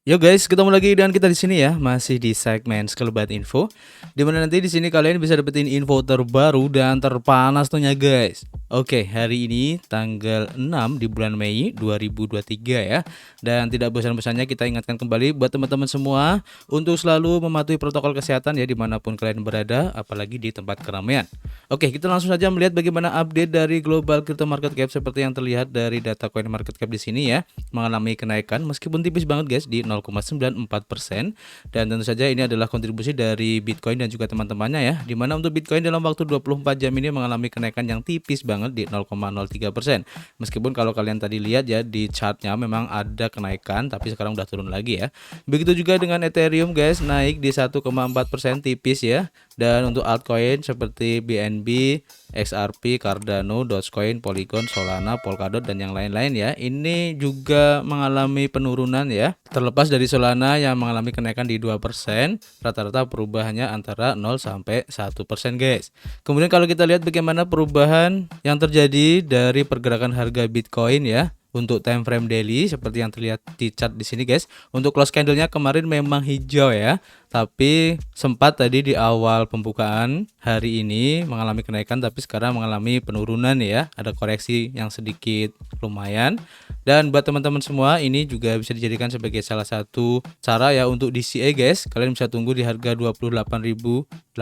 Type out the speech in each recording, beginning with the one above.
Yo guys, ketemu lagi dengan kita di sini ya, masih di segmen Sekelebat Info. Di mana nanti di sini kalian bisa dapetin info terbaru dan terpanas tuhnya guys. Oke, hari ini tanggal 6 di bulan Mei 2023 ya. Dan tidak bosan-bosannya kita ingatkan kembali buat teman-teman semua untuk selalu mematuhi protokol kesehatan ya dimanapun kalian berada, apalagi di tempat keramaian. Oke, kita langsung saja melihat bagaimana update dari global crypto market cap seperti yang terlihat dari data coin market cap di sini ya, mengalami kenaikan meskipun tipis banget guys di 0,94%. Dan tentu saja ini adalah kontribusi dari Bitcoin dan juga teman-temannya ya, dimana untuk Bitcoin dalam waktu 24 jam ini mengalami kenaikan yang tipis banget di 0,03%. Meskipun kalau kalian tadi lihat ya di chartnya memang ada kenaikan, tapi sekarang udah turun lagi ya. Begitu juga dengan Ethereum guys, naik di 1,4% tipis ya. Dan untuk altcoin seperti BNB, XRP, Cardano, Dogecoin, Polygon, Solana, Polkadot dan yang lain-lain ya, ini juga mengalami penurunan ya. Terlepas dari Solana yang mengalami kenaikan di 2%, rata-rata perubahannya antara 0 sampai 1% guys. Kemudian kalau kita lihat bagaimana perubahan yang terjadi dari pergerakan harga Bitcoin ya. Untuk time frame daily seperti yang terlihat di chart di sini guys. Untuk close candle-nya kemarin memang hijau ya, tapi sempat tadi di awal pembukaan hari ini mengalami kenaikan tapi sekarang mengalami penurunan ya. Ada koreksi yang sedikit lumayan. Dan buat teman-teman semua ini juga bisa dijadikan sebagai salah satu cara ya untuk DCA guys. Kalian bisa tunggu di harga 28.800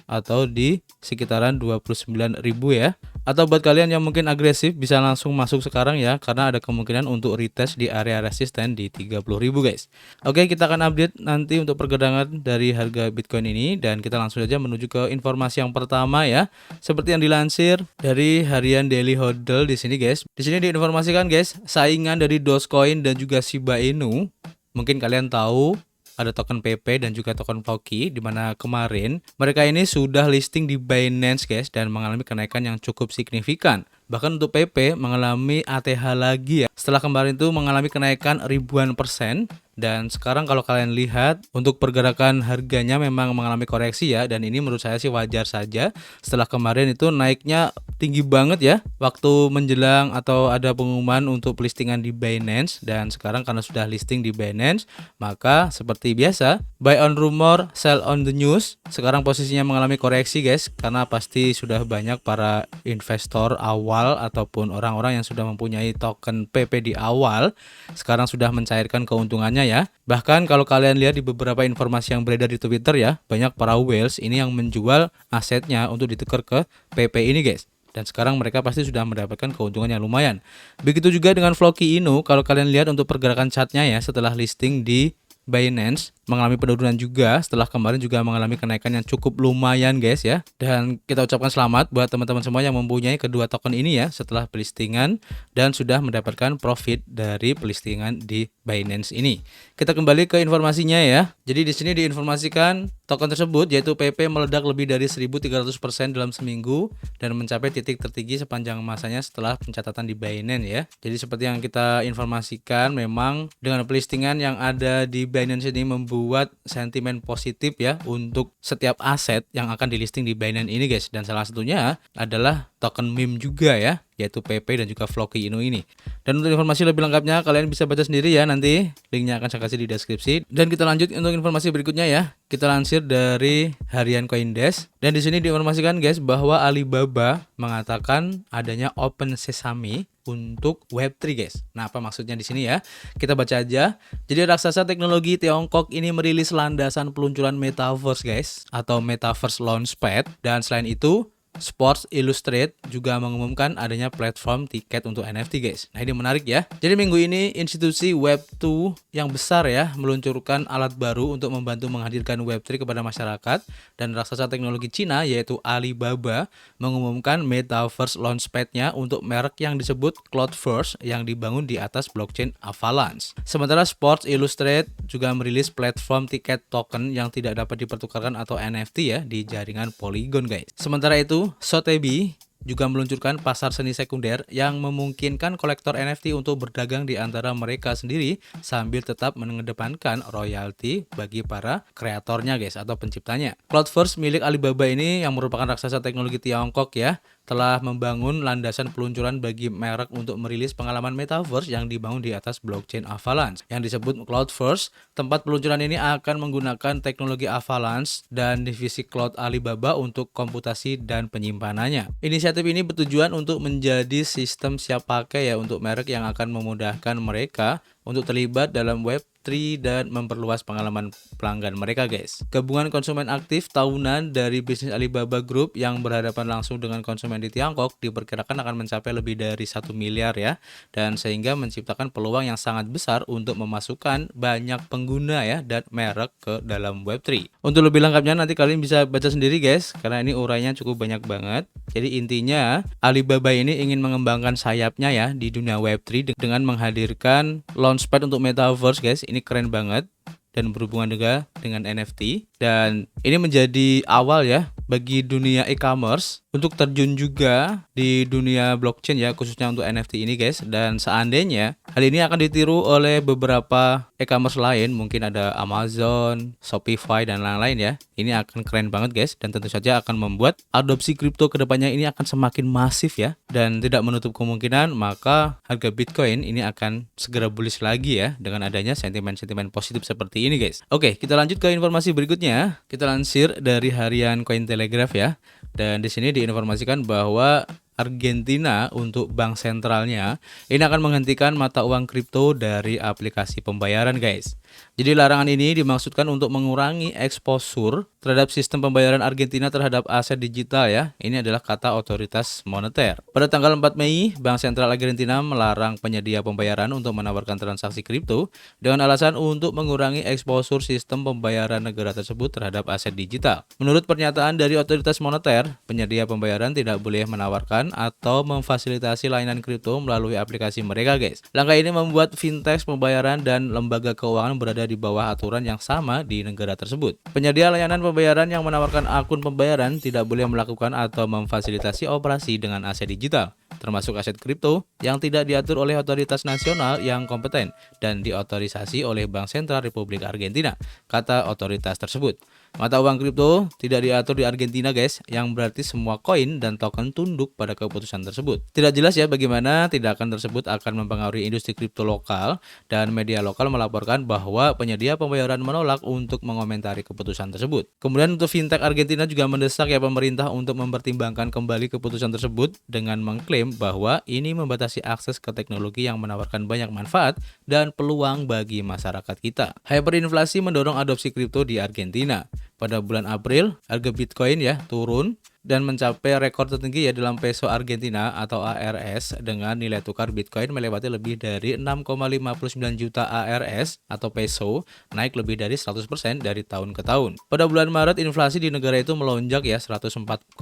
atau di sekitaran 29.000 ya. Atau buat kalian yang mungkin agresif bisa langsung masuk sekarang ya, karena ada kemungkinan untuk retest di area resisten di 30.000 guys. Oke, kita akan update nanti untuk pergerakan dari harga Bitcoin ini dan kita langsung saja menuju ke informasi yang pertama ya. Seperti yang dilansir dari harian Daily Hodl di sini guys. Di sini diinformasikan guys, saingan dari Dogecoin dan juga Shiba Inu. Mungkin kalian tahu ada token PP dan juga token Floki, di mana kemarin mereka ini sudah listing di Binance guys dan mengalami kenaikan yang cukup signifikan. Bahkan untuk PP mengalami ATH lagi ya. Setelah kemarin itu mengalami kenaikan ribuan persen. Dan sekarang kalau kalian lihat untuk pergerakan harganya memang mengalami koreksi ya. Dan ini menurut saya sih wajar saja. Setelah kemarin itu naiknya tinggi banget ya waktu menjelang atau ada pengumuman untuk listingan di Binance. Dan sekarang karena sudah listing di Binance, maka seperti biasa buy on rumor, sell on the news. Sekarang posisinya mengalami koreksi guys, karena pasti sudah banyak para investor awal ataupun orang-orang yang sudah mempunyai token PP di awal sekarang sudah mencairkan keuntungannya ya. Bahkan kalau kalian lihat di beberapa informasi yang beredar di Twitter ya, banyak para whales ini yang menjual asetnya untuk ditukar ke PP ini guys. Dan sekarang mereka pasti sudah mendapatkan keuntungan yang lumayan. Begitu juga dengan Floki Inu, kalau kalian lihat untuk pergerakan chartnya ya setelah listing di Binance mengalami penurunan juga setelah kemarin juga mengalami kenaikan yang cukup lumayan guys ya. Dan kita ucapkan selamat buat teman-teman semua yang mempunyai kedua token ini ya setelah pelistingan dan sudah mendapatkan profit dari pelistingan di Binance ini. Kita kembali ke informasinya ya. Jadi di sini diinformasikan token tersebut yaitu PP meledak lebih dari 1.300% dalam seminggu dan mencapai titik tertinggi sepanjang masanya setelah pencatatan di Binance ya. Jadi seperti yang kita informasikan, memang dengan pelistingan yang ada di Binance ini membuat sentimen positif ya untuk setiap aset yang akan dilisting di Binance ini guys. Dan salah satunya adalah token meme juga ya, yaitu PP dan juga Floki Inu ini. Dan untuk informasi lebih lengkapnya kalian bisa baca sendiri ya, nanti linknya akan saya kasih di deskripsi. Dan kita lanjut untuk informasi berikutnya ya. Kita lansir dari harian Coindesk dan di sini diinformasikan guys bahwa Alibaba mengatakan adanya Open Sesame untuk Web3 guys. Nah, apa maksudnya di sini ya? Kita baca aja. Jadi raksasa teknologi Tiongkok ini merilis landasan peluncuran Metaverse guys, atau Metaverse Launchpad. Dan selain itu Sports Illustrated juga mengumumkan adanya platform tiket untuk NFT guys. Nah, ini menarik ya. Jadi minggu ini institusi Web2 yang besar ya meluncurkan alat baru untuk membantu menghadirkan Web3 kepada masyarakat, dan raksasa teknologi Cina yaitu Alibaba mengumumkan Metaverse Launchpad-nya untuk merek yang disebut Cloudverse yang dibangun di atas blockchain Avalanche. Sementara Sports Illustrated juga merilis platform tiket token yang tidak dapat dipertukarkan atau NFT ya di jaringan Polygon guys. Sementara itu Sotheby juga meluncurkan pasar seni sekunder yang memungkinkan kolektor NFT untuk berdagang di antara mereka sendiri sambil tetap mengedepankan royalti bagi para kreatornya guys atau penciptanya. Cloudverse milik Alibaba ini yang merupakan raksasa teknologi Tiongkok ya, telah membangun landasan peluncuran bagi merek untuk merilis pengalaman metaverse yang dibangun di atas blockchain Avalanche yang disebut Cloudverse. Tempat peluncuran ini akan menggunakan teknologi Avalanche dan divisi cloud Alibaba untuk komputasi dan penyimpanannya. Inisiatif ini bertujuan untuk menjadi sistem siap pakai ya untuk merek yang akan memudahkan mereka untuk terlibat dalam Web3 dan memperluas pengalaman pelanggan mereka guys. Gabungan konsumen aktif tahunan dari bisnis Alibaba Group yang berhadapan langsung dengan konsumen di Tiongkok diperkirakan akan mencapai lebih dari 1 miliar ya, dan sehingga menciptakan peluang yang sangat besar untuk memasukkan banyak pengguna ya dan merek ke dalam Web3. Untuk lebih lengkapnya nanti kalian bisa baca sendiri guys, karena ini urainya cukup banyak banget. Jadi intinya Alibaba ini ingin mengembangkan sayapnya ya di dunia Web3 dengan menghadirkan launchpad untuk Metaverse guys. Ini keren banget dan berhubungan juga dengan NFT, dan ini menjadi awal ya bagi dunia e-commerce untuk terjun juga di dunia blockchain ya, khususnya untuk NFT ini guys. Dan seandainya hal ini akan ditiru oleh beberapa e-commerce lain, mungkin ada Amazon, Shopify dan lain-lain ya, ini akan keren banget guys, dan tentu saja akan membuat adopsi kripto kedepannya ini akan semakin masif ya, dan tidak menutup kemungkinan maka harga Bitcoin ini akan segera bullish lagi ya dengan adanya sentimen-sentimen positif seperti ini guys. Oke, kita lanjut ke informasi berikutnya. Kita lansir dari harian Cointelegraph ya. Dan di sini diinformasikan bahwa Argentina untuk bank sentralnya ini akan menghentikan mata uang kripto dari aplikasi pembayaran guys. Jadi larangan ini dimaksudkan untuk mengurangi eksposur terhadap sistem pembayaran Argentina terhadap aset digital ya. Ini adalah kata otoritas moneter. Pada tanggal 4 Mei, Bank Sentral Argentina melarang penyedia pembayaran untuk menawarkan transaksi kripto dengan alasan untuk mengurangi eksposur sistem pembayaran negara tersebut terhadap aset digital. Menurut pernyataan dari otoritas moneter, penyedia pembayaran tidak boleh menawarkan atau memfasilitasi layanan kripto melalui aplikasi mereka guys. Langkah ini membuat fintech pembayaran dan lembaga keuangan berada di bawah aturan yang sama di negara tersebut. Penyedia layanan pembayaran yang menawarkan akun pembayaran tidak boleh melakukan atau memfasilitasi operasi dengan aset digital, termasuk aset kripto yang tidak diatur oleh otoritas nasional yang kompeten dan diotorisasi oleh Bank Sentral Republik Argentina, kata otoritas tersebut. Mata uang kripto tidak diatur di Argentina guys, yang berarti semua koin dan token tunduk pada keputusan tersebut. Tidak jelas ya bagaimana tindakan tersebut akan mempengaruhi industri kripto lokal, dan media lokal melaporkan bahwa penyedia pembayaran menolak untuk mengomentari keputusan tersebut. Kemudian untuk fintech Argentina juga mendesak ya pemerintah untuk mempertimbangkan kembali keputusan tersebut dengan mengklaim bahwa ini membatasi akses ke teknologi yang menawarkan banyak manfaat dan peluang bagi masyarakat kita. Hyperinflasi mendorong adopsi kripto di Argentina. Pada bulan April, harga Bitcoin ya turun dan mencapai rekor tertinggi ya dalam peso Argentina atau ARS, dengan nilai tukar Bitcoin melewati lebih dari 6,59 juta ARS atau peso, naik lebih dari 100% dari tahun ke tahun. Pada bulan Maret, inflasi di negara itu melonjak ya 104,3%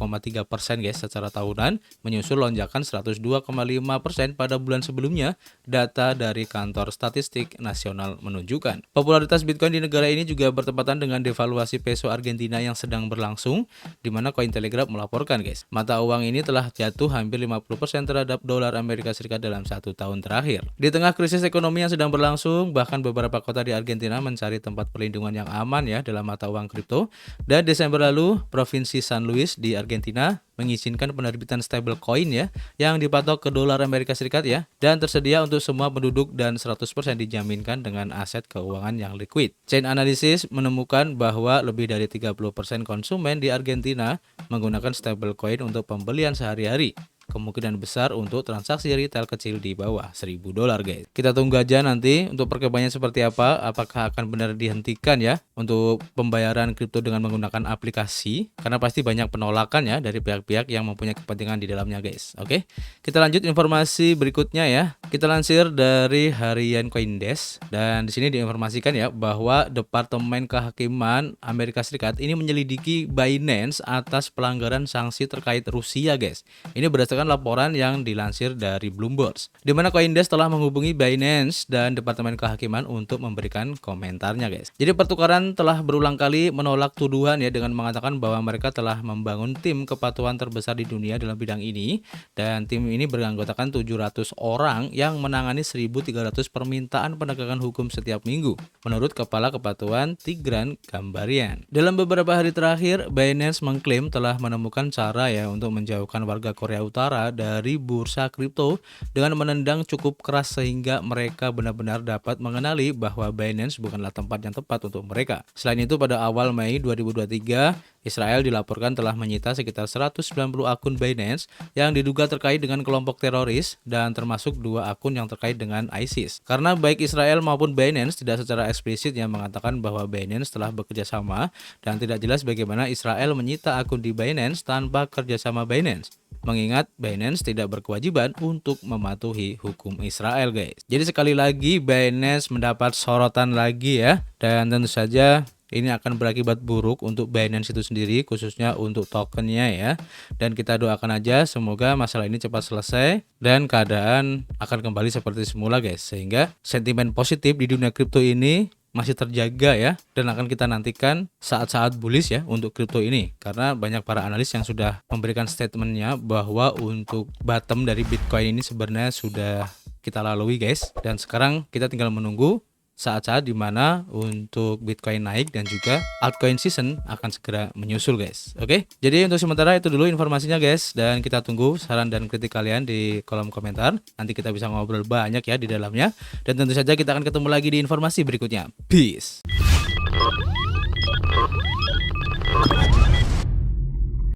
guys secara tahunan, menyusul lonjakan 102,5% pada bulan sebelumnya. Data dari Kantor Statistik Nasional menunjukkan. Popularitas Bitcoin di negara ini juga bertepatan dengan devaluasi peso Argentina yang sedang berlangsung, di mana Cointelegraph melaporkan guys, mata uang ini telah jatuh hampir 50% terhadap dolar Amerika Serikat dalam 1 tahun terakhir. Di tengah krisis ekonomi yang sedang berlangsung, bahkan beberapa kota di Argentina mencari tempat perlindungan yang aman ya dalam mata uang kripto. Dan Desember lalu, Provinsi San Luis di Argentina mengizinkan penerbitan stablecoin ya yang dipatok ke dolar Amerika Serikat ya, dan tersedia untuk semua penduduk dan 100% dijaminkan dengan aset keuangan yang liquid. Chain Analysis menemukan bahwa lebih dari 30% konsumen di Argentina menggunakan stablecoin untuk pembelian sehari-hari. Kemungkinan besar untuk transaksi retail kecil di bawah $1.000 guys. Kita tunggu aja nanti untuk perkembangannya seperti apa, apakah akan benar dihentikan ya untuk pembayaran kripto dengan menggunakan aplikasi, karena pasti banyak penolakan ya dari pihak-pihak yang mempunyai kepentingan di dalamnya guys. Oke, kita lanjut informasi berikutnya ya. Kita lansir dari harian Coindesk, dan di sini diinformasikan ya bahwa Departemen Kehakiman Amerika Serikat ini menyelidiki Binance atas pelanggaran sanksi terkait Rusia guys. Ini berdasarkan berdasarkan laporan yang dilansir dari Bloomberg, di mana Coindesk telah menghubungi Binance dan Departemen Kehakiman untuk memberikan komentarnya guys. Jadi pertukaran telah berulang kali menolak tuduhan ya, dengan mengatakan bahwa mereka telah membangun tim kepatuhan terbesar di dunia dalam bidang ini, dan tim ini beranggotakan 700 orang yang menangani 1.300 permintaan penegakan hukum setiap minggu, menurut Kepala Kepatuhan Tigran Gambarian. Dalam beberapa hari terakhir, Binance mengklaim telah menemukan cara ya untuk menjauhkan warga Korea Utara dari bursa kripto dengan menendang cukup keras sehingga mereka benar-benar dapat mengenali bahwa Binance bukanlah tempat yang tepat untuk mereka. Selain itu, pada awal Mei 2023, Israel dilaporkan telah menyita sekitar 190 akun Binance yang diduga terkait dengan kelompok teroris dan termasuk 2 akun yang terkait dengan ISIS. Karena baik Israel maupun Binance tidak secara eksplisit yang mengatakan bahwa Binance telah bekerja sama, dan tidak jelas bagaimana Israel menyita akun di Binance tanpa kerjasama Binance, mengingat Binance tidak berkewajiban untuk mematuhi hukum Israel guys. Jadi sekali lagi Binance mendapat sorotan lagi ya, dan tentu saja ini akan berakibat buruk untuk Binance itu sendiri, khususnya untuk tokennya ya. Dan kita doakan aja semoga masalah ini cepat selesai dan keadaan akan kembali seperti semula guys, sehingga sentimen positif di dunia kripto ini masih terjaga ya, dan akan kita nantikan saat-saat bullish ya untuk kripto ini, karena banyak para analis yang sudah memberikan statementnya bahwa untuk bottom dari Bitcoin ini sebenarnya sudah kita lalui guys, dan sekarang kita tinggal menunggu saat-saat dimana untuk Bitcoin naik dan juga altcoin season akan segera menyusul guys. Oke, jadi untuk sementara itu dulu informasinya guys, dan kita tunggu saran dan kritik kalian di kolom komentar. Nanti kita bisa ngobrol banyak ya di dalamnya, dan tentu saja kita akan ketemu lagi di informasi berikutnya. Peace.